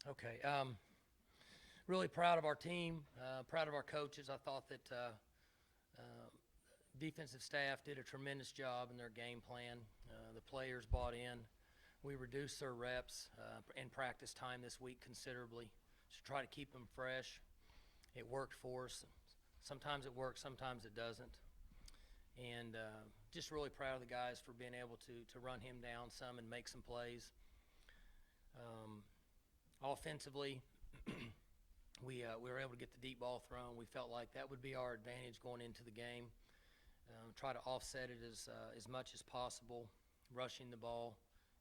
Okay. Really proud of our team, proud of our coaches. I thought that defensive staff did a tremendous job in their game plan. The players bought in. We reduced their reps and practice time this week considerably to try to keep them fresh. It worked for us. Sometimes it works, sometimes it doesn't. And just really proud of the guys for being able to run him down some and make some plays. Offensively, we were able to get the deep ball thrown. We felt like that would be our advantage going into the game. Try to offset it as much as possible, rushing the ball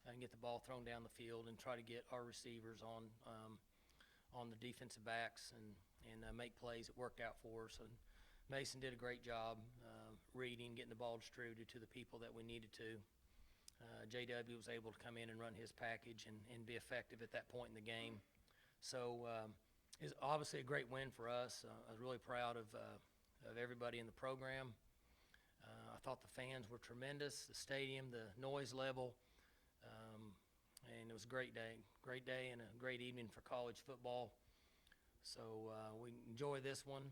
and get the ball thrown down the field and try to get our receivers on the defensive backs and make plays. It worked out for us. And Mason did a great job reading, getting the ball distributed to the people that we needed to. JW was able to come in and run his package and be effective at that point in the game. So it's obviously a great win for us. I was really proud of everybody in the program. I thought the fans were tremendous, the stadium, the noise level, and it was a great day and a great evening for college football. So we enjoy this one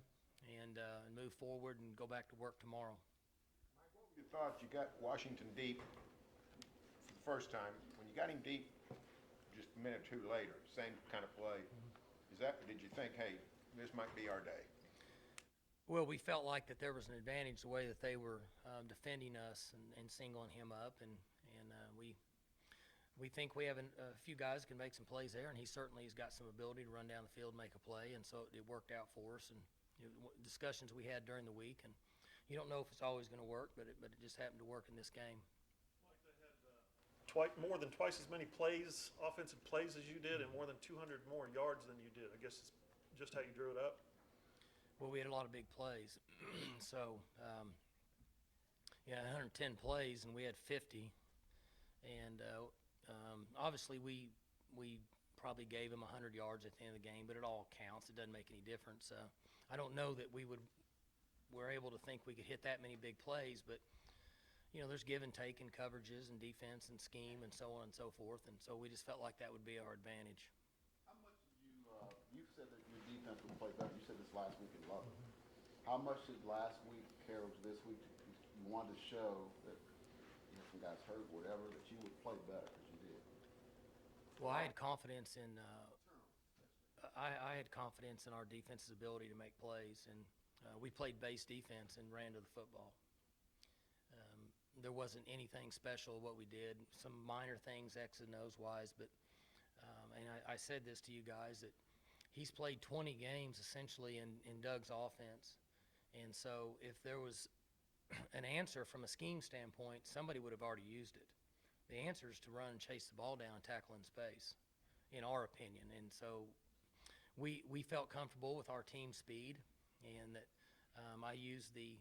and move forward and go back to work tomorrow. Mike, what were your thoughts? You got Washington deep for the first time. When you got him deep just a minute or two later, same kind of play, did you think, hey, this might be our day? Well, we felt like that there was an advantage the way that they were defending us and singling him up, and we think we have a few guys that can make some plays there, and he certainly has got some ability to run down the field and make a play, and so it worked out for us. And discussions we had during the week, and you don't know if it's always going to work, but it just happened to work in this game. Mike, they had more than twice as many offensive plays as you did, and more than 200 more yards than you did. I guess it's just how you drew it up. Well, we had a lot of big plays. So, 110 plays, and we had 50. And obviously we probably gave him 100 yards at the end of the game, but it all counts. It doesn't make any difference. I don't know that we're able to think we could hit that many big plays, but, there's give and take in coverages and defense and scheme and so on and so forth. And so we just felt like that would be our advantage. How much did you said that your defense would play better. You said this last week in Lubbock. How much did last week carry to this week? You wanted to show that some guys hurt, whatever, that you would play better because you did. Well, I had confidence in I had confidence in our defense's ability to make plays, and we played base defense and ran to the football. There wasn't anything special what we did. Some minor things, X and O's wise, but and I said this to you guys that he's played 20 games essentially in Doug's offense. And so if there was an answer from a scheme standpoint, somebody would have already used it. The answer is to run and chase the ball down and tackle in space, in our opinion. And so we felt comfortable with our team speed, and that I used the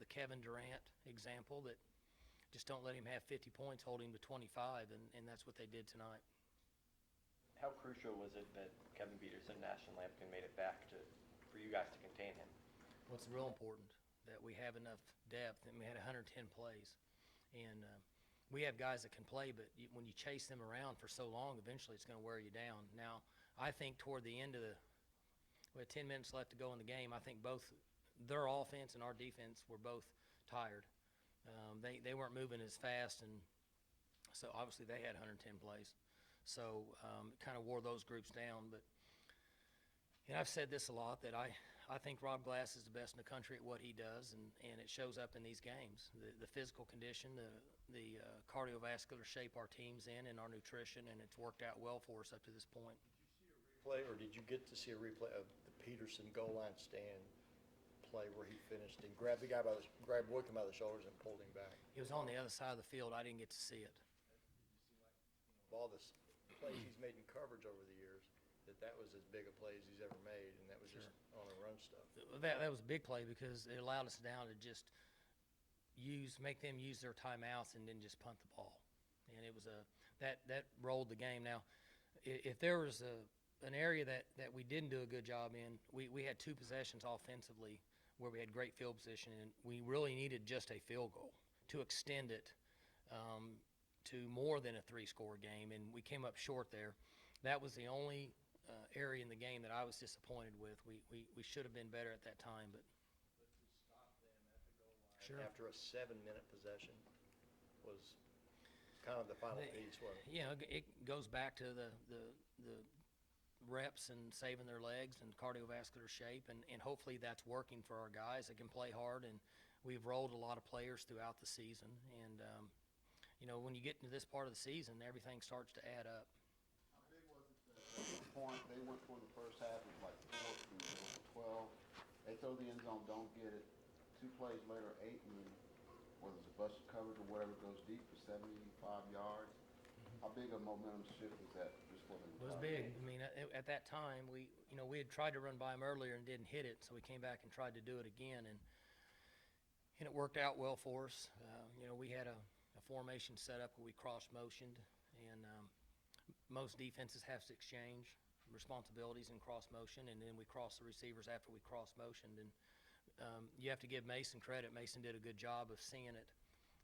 Kevin Durant example that just don't let him have 50 points, hold him to 25, and that's what they did tonight. How crucial was it that Kevin Peterson and Ashton Lampkin made it back for you guys to contain him? Well, it's real important that we have enough depth, and we had 110 plays. And we have guys that can play, but when you chase them around for so long, eventually it's going to wear you down. Now, I think toward the end of we had 10 minutes left to go in the game, I think both their offense and our defense were both tired. They weren't moving as fast, and so obviously they had 110 plays. So it kind of wore those groups down. But I've said this a lot, that I think Rob Glass is the best in the country at what he does, and it shows up in these games. The physical condition, the cardiovascular shape our team's in, and our nutrition, and it's worked out well for us up to this point. Did you get to see a replay of the Peterson goal line stand play where he finished and grabbed Wickham by the shoulders and pulled him back? It was on the other side of the field. I didn't get to see it. Of all the plays he's made in coverage over the years, that was as big a play as he's ever made, and that was just on the run stuff. That was a big play because it allowed us down to just make them use their timeouts and then just punt the ball, and it was that rolled the game. Now, if there was an area that we didn't do a good job in, we had two possessions offensively where we had great field position, and we really needed just a field goal to extend it to more than a 3-score game, and we came up short there. That was the only area in the game that I was disappointed with. We should have been better at that time, but. Sure. After a 7-minute possession was kind of the final piece, wasn't it? You know, it goes back to the reps and saving their legs and cardiovascular shape, and hopefully that's working for our guys that can play hard. And we've rolled a lot of players throughout the season, and you know, when you get into this part of the season, everything starts to add up. How big was it that at one point they went for the first half, it was like 4 to 12. They throw the end zone, don't get it. 2 plays later, 8, and whether it's a busted coverage or whatever, goes deep for 75 yards. How big a momentum shift is that just for the It was big. I mean, at that time, we had tried to run by them earlier and didn't hit it, so we came back and tried to do it again, and it worked out well for us. You know, we had a formation set up where we cross-motioned, and most defenses have to exchange responsibilities in cross-motion, and then we cross the receivers after we cross-motioned. And you have to give Mason credit. Mason did a good job of seeing it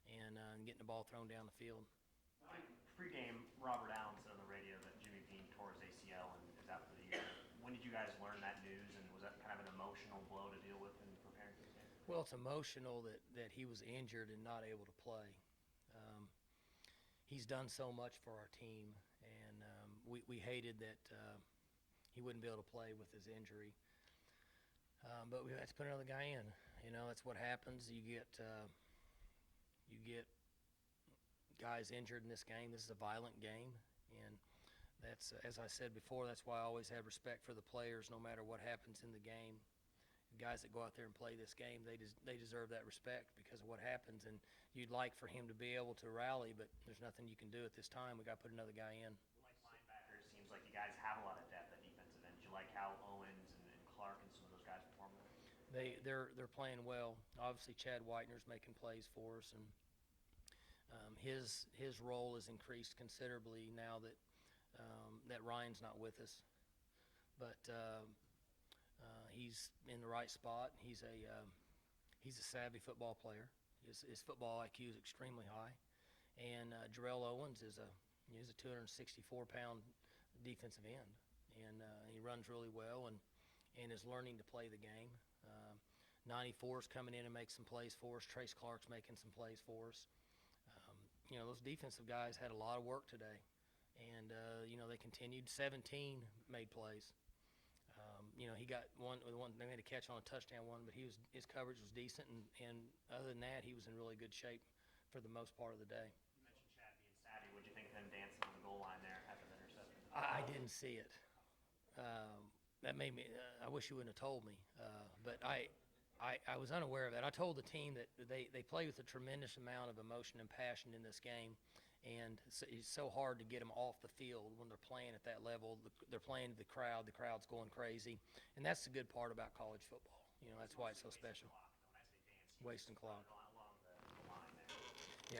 and getting the ball thrown down the field. Pre-game, Robert Allen said on the radio that Jimmy Bean tore his ACL and is out for the year. When did you guys learn that news, and was that kind of an emotional blow to deal with in preparing for this game? Well, it's emotional that he was injured and not able to play. He's done so much for our team, and we hated that he wouldn't be able to play with his injury. But we had to put another guy in. You know, that's what happens. You get guys injured in this game. This is a violent game, and that's, as I said before, that's why I always have respect for the players, no matter what happens in the game. The guys that go out there and play this game, they deserve that respect because of what happens. And you'd like for him to be able to rally, but there's nothing you can do at this time. We got to put another guy in. Like linebackers, seems like you guys have a lot of depth at defensive end. Do you like how Owens and Clark and some of those guys perform there? They're playing well. Obviously, Chad Whitener's making plays for us, and his role has increased considerably now that that Ryan's not with us. But he's in the right spot. He's a savvy football player. His football IQ is extremely high, and Jarrell Owens is a 264-pound defensive end, and he runs really well and is learning to play the game. 94 is coming in and making some plays for us. Trace Clark's making some plays for us. You know, those defensive guys had a lot of work today, and you know, they continued. 17 made plays. You know, he got one. They made a catch on a touchdown one, but his coverage was decent, and other than that, he was in really good shape for the most part of the day. You mentioned Chad being savvy. What did you think of him dancing on the goal line there after the interception? I didn't see it. That made me. I wish you wouldn't have told me. But I was unaware of that. I told the team that they play with a tremendous amount of emotion and passion in this game, and it's so hard to get them off the field when they're playing at that level. They're playing to the crowd. The crowd's going crazy, and that's the good part about college football. You know, that's why it's so special. Wasting clock. Along the line there.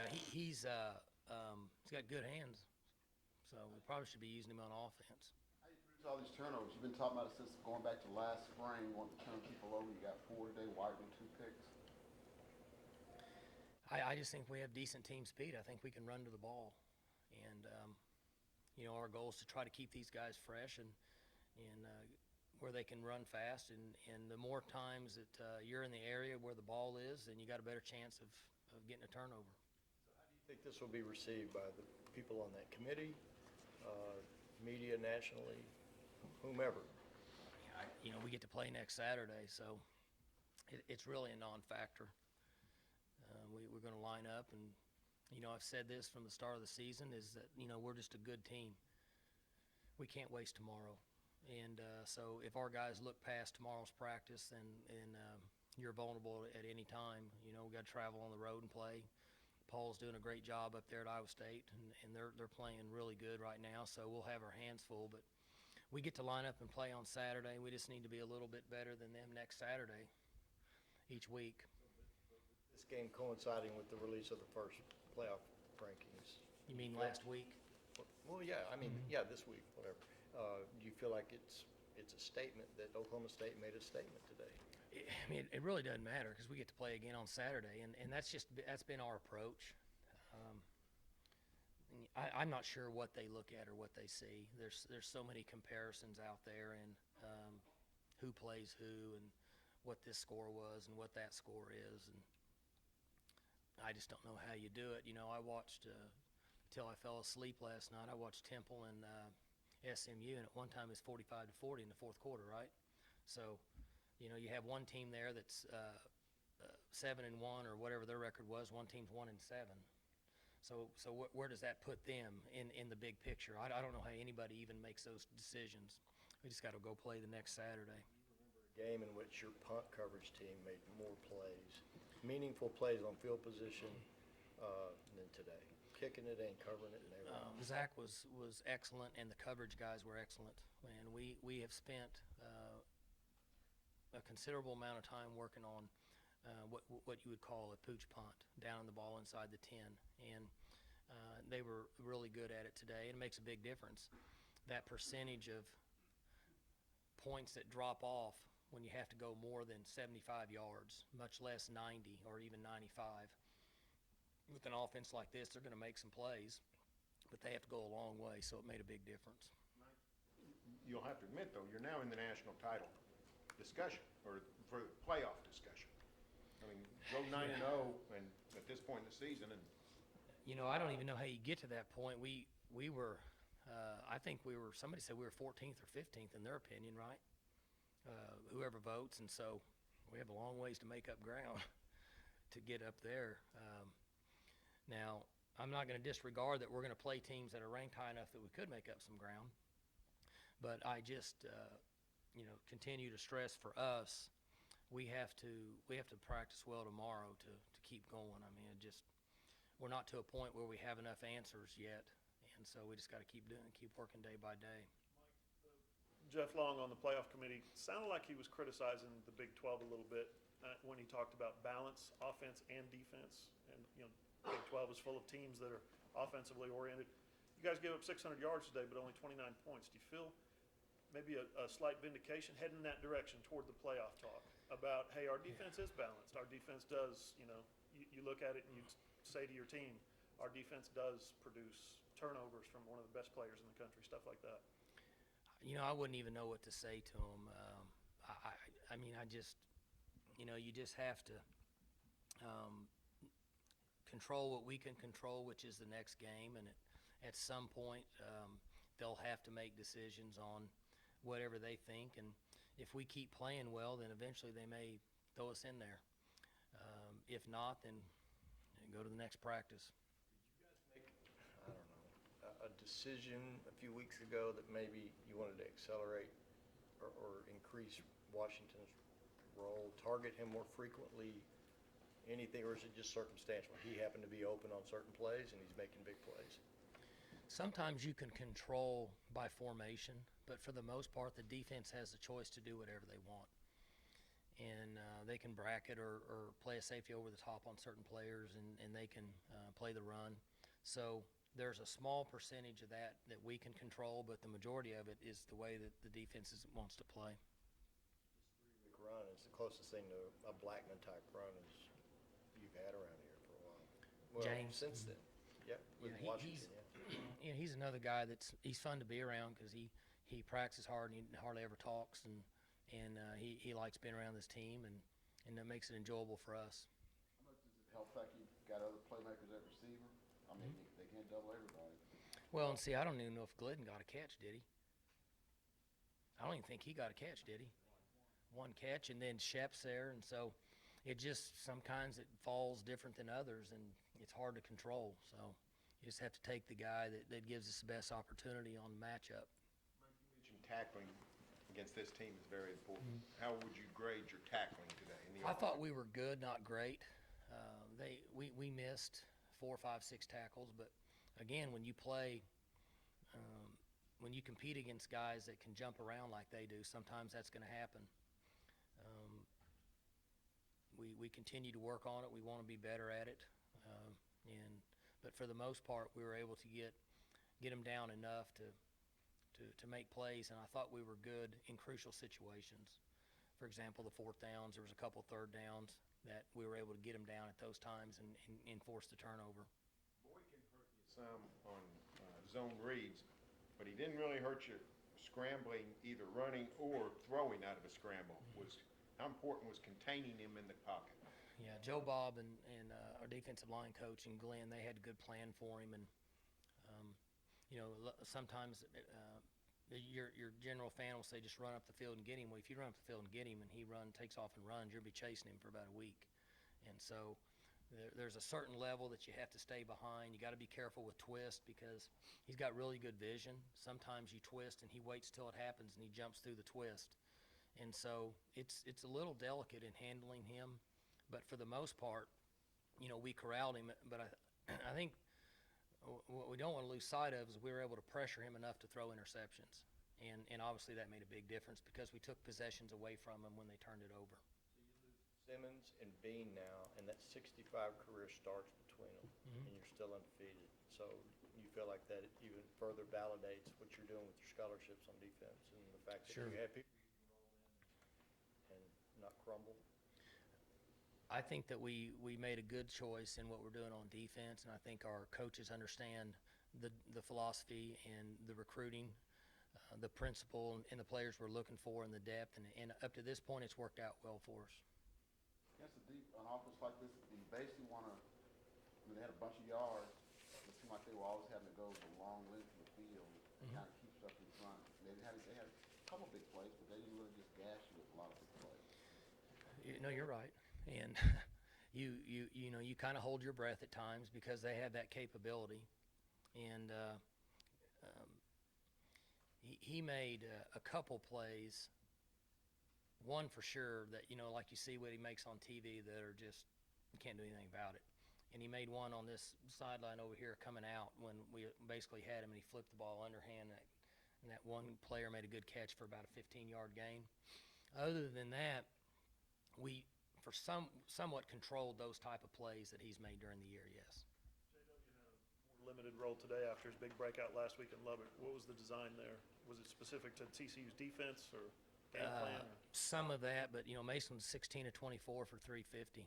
Yeah, he's got good hands, so we probably should be using him on offense. How you produce all these turnovers? You've been talking about it since going back to last spring, wanting to turn people over. You got 4 today, Whiteman 2 picks. I just think we have decent team speed. I think we can run to the ball, and you know, our goal is to try to keep these guys fresh and where they can run fast. And the more times that you're in the area where the ball is, then you got a better chance of getting a turnover. So how do you think this will be received by the people on that committee, media nationally, whomever? You know, we get to play next Saturday, so it's really a non-factor. We're going to line up, and you know, I've said this from the start of the season, is that, you know, we're just a good team. We can't waste tomorrow, and so if our guys look past tomorrow's practice, then you're vulnerable at any time. You know, we got to travel on the road and play. Paul's doing a great job up there at Iowa State, and they're playing really good right now, so we'll have our hands full. But we get to line up and play on Saturday. We just need to be a little bit better than them next Saturday each week. This game coinciding with the release of the first playoff rankings. You mean last week? Well, yeah, I mean, yeah, this week, whatever. Do you feel like it's a statement that Oklahoma State made a statement today? I mean, it really doesn't matter because we get to play again on Saturday, and that's been our approach. I'm not sure what they look at or what they see. There's so many comparisons out there, and who plays who, and what this score was and what that score is, and I just don't know how you do it. You know, I watched till I fell asleep last night. I watched Temple and SMU, and at one time it was 45-40 in the fourth quarter, right? So, you know, you have one team there that's 7-1 or whatever their record was. One team's 1-7. So where does that put them in the big picture? I don't know how anybody even makes those decisions. We just got to go play the next Saturday. Game in which your punt coverage team made more plays, meaningful plays on field position than today. Kicking it in, covering it, and everything. Zach was excellent, and the coverage guys were excellent. And we have spent a considerable amount of time working on what you would call a pooch punt, down the ball inside the 10. And they were really good at it today, and it makes a big difference. That percentage of points that drop off when you have to go more than 75 yards, much less 90 or even 95. With an offense like this, they're going to make some plays, but they have to go a long way, so it made a big difference. You'll have to admit, though, you're now in the national title discussion, or for the playoff discussion. I mean, go 9-0 and at this point in the season, and You know, I don't even know how you get to that point. We were, I think we were, somebody said we were 14th or 15th in their opinion, right? Whoever votes, and so we have a long ways to make up ground to get up there. Now, I'm not going to disregard that we're going to play teams that are ranked high enough that we could make up some ground, but I just, you know, continue to stress for us, we have to practice well tomorrow to keep going. I mean, we're not to a point where we have enough answers yet, and so we just got to keep working day by day. Jeff Long on the playoff committee sounded like he was criticizing the Big 12 a little bit when he talked about balance, offense and defense. And, you know, Big 12 is full of teams that are offensively oriented. You guys gave up 600 yards today, but only 29 points. Do you feel maybe a slight vindication heading in that direction toward the playoff talk about, hey, our defense is balanced. Our defense does, you know, you look at it and you say to your team, our defense does produce turnovers from one of the best players in the country, stuff like that. You know, I wouldn't even know what to say to them. I mean, I just, you know, you just have to control what we can control, which is the next game, and at some point they'll have to make decisions on whatever they think, and if we keep playing well, then eventually they may throw us in there. If not, then go to the next practice. I don't know, a decision a few weeks ago that maybe you wanted to accelerate or increase Washington's role, target him more frequently, anything, or is it just circumstantial? He happened to be open on certain plays and he's making big plays. Sometimes you can control by formation, but for the most part, the defense has the choice to do whatever they want. And they can bracket or play a safety over the top on certain players, and they can play the run. So there's a small percentage of that we can control, but the majority of it is the way that the defense wants to play. This 3-week run is the closest thing to a Blackman-type run as you've had around here for a while. Well, James. since then. Yep, with Yeah, Washington, you know, he's another guy he's fun to be around because he practices hard and he hardly ever talks, and he likes being around this team, and that makes it enjoyable for us. How much does it help that you've got other playmakers at receiver? I mean, they can't double everybody. Well, and see, I don't even know if Glidden got a catch, did he? I don't even think he got a catch, did he? One catch, and then Shep's there, and so it just, sometimes it falls different than others, and it's hard to control. So you just have to take the guy that gives us the best opportunity on the matchup. you mentioned tackling against this team is very important. How would you grade your tackling today? I thought we were good, not great. We missed 4, 5, 6 tackles, but again, when you play, when you compete against guys that can jump around like they do, sometimes that's going to happen. We continue to work on it. We want to be better at it, but for the most part, we were able to get them down enough to make plays, and I thought we were good in crucial situations. For example, the 4th downs, there was a couple 3rd downs that we were able to get them down at those times and force the turnover. Boyd can hurt you some on zone reads, but he didn't really hurt you scrambling, either running or throwing out of a scramble. How important was containing him in the pocket? Yeah, Joe Bob and our defensive line coach and Glenn, they had a good plan for him. And, sometimes your general fan will say just run up the field and get him. Well, if you run up the field and get him and he takes off and runs, you'll be chasing him for about a week. And so there's a certain level that you have to stay behind. You got to be careful with twist because he's got really good vision. Sometimes you twist and he waits till it happens and he jumps through the twist. And so it's a little delicate in handling him, but for the most part, we corralled him. But I think what we don't want to lose sight of is we were able to pressure him enough to throw interceptions. And obviously that made a big difference because we took possessions away from him when they turned it over. Simmons and Bean now, and that's 65 career starts between them, and you're still undefeated. So you feel like that even further validates what you're doing with your scholarships on defense and the fact that Sure. you have people you can roll in and not crumble. I think that we made a good choice in what we're doing on defense, and I think our coaches understand the philosophy and the recruiting, the principle and the players we're looking for and the depth, and up to this point it's worked out well for us. Against an offense like this, you basically they had a bunch of yards. It seemed like they were always having to go the long length of the field and kind of keep stuff in front. They had a couple big plays, but they didn't really just gash you with a lot of big plays. You're right, and you kind of hold your breath at times because they have that capability, and he made a couple plays. One for sure that, like you see what he makes on TV that are just, you can't do anything about it. And he made one on this sideline over here coming out when we basically had him and he flipped the ball underhand. And that one player made a good catch for about a 15-yard gain. Other than that, we, for somewhat controlled those type of plays that he's made during the year, yes. More limited role today after his big breakout last week in Lubbock. What was the design there? Was it specific to TCU's defense or game plan? Some of that, but Mason was 16 of 24 for 350,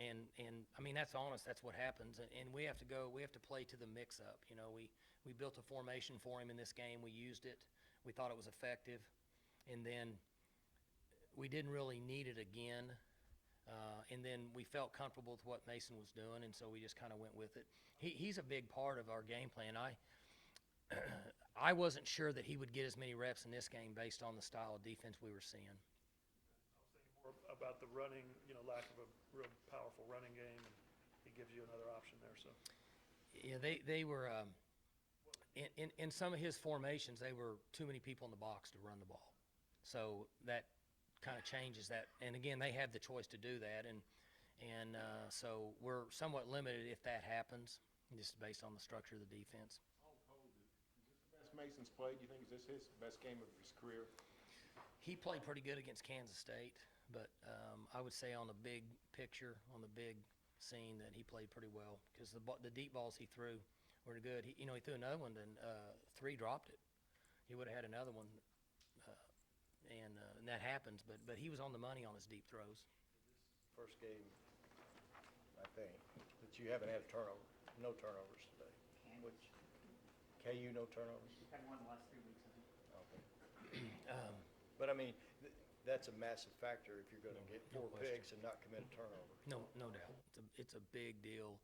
and I mean that's honest. That's what happens, and we have to play to the mix up. We built a formation for him in this game. We used it. We thought it was effective, and then we didn't really need it again. And then we felt comfortable with what Mason was doing, and so we just kind of went with it. He's a big part of our game plan. I wasn't sure that he would get as many reps in this game based on the style of defense we were seeing. I was thinking more about the running, lack of a real powerful running game, and he gives you another option there. So Yeah, they were in some of his formations. They were too many people in the box to run the ball, so that kind of changes that. And again, they have the choice to do that, and so we're somewhat limited if that happens, just based on the structure of the defense. Mason's played, you think, is this his best game of his career? He played pretty good against Kansas State, but I would say on the big picture, on the big scene, that he played pretty well because the deep balls he threw were good. He threw another one, then 3 dropped it. He would have had another one, and that happens. But he was on the money on his deep throws. First game, I think, that you haven't had a turnover, no turnovers today. Which KU, no turnovers? Had one the last 3 weeks, I think. Okay. But I mean, that's a massive factor if you're going to get 4 picks and not commit a turnover. No doubt. It's a big deal,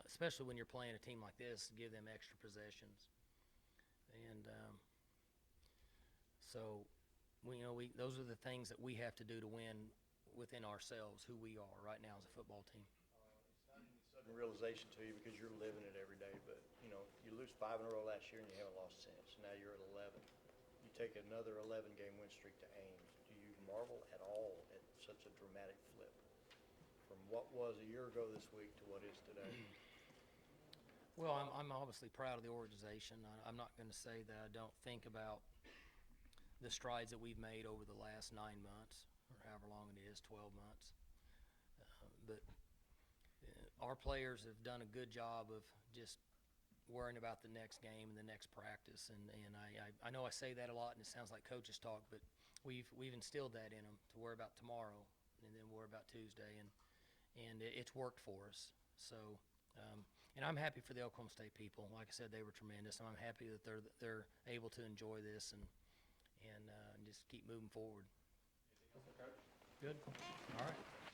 especially when you're playing a team like this. Give them extra possessions, and so those are the things that we have to do to win within ourselves, who we are right now as a football team. Sudden realization to you because you're living it every day, but you lose 5 in a row last year and you haven't lost since. Now you're at 11. You take another 11-game win streak to Ames. Do you marvel at all at such a dramatic flip from what was a year ago this week to what is today? Well, I'm obviously proud of the organization. I'm not going to say that I don't think about the strides that we've made over the last 9 months, or however long it is, 12 months. But our players have done a good job of just worrying about the next game and the next practice, and I know I say that a lot and it sounds like coaches talk, but we've instilled that in them to worry about tomorrow and then worry about Tuesday, and it's worked for us. So And I'm happy for the Oklahoma State people. Like I said, they were tremendous, and I'm happy that they're able to enjoy this and just keep moving forward. Good. All right.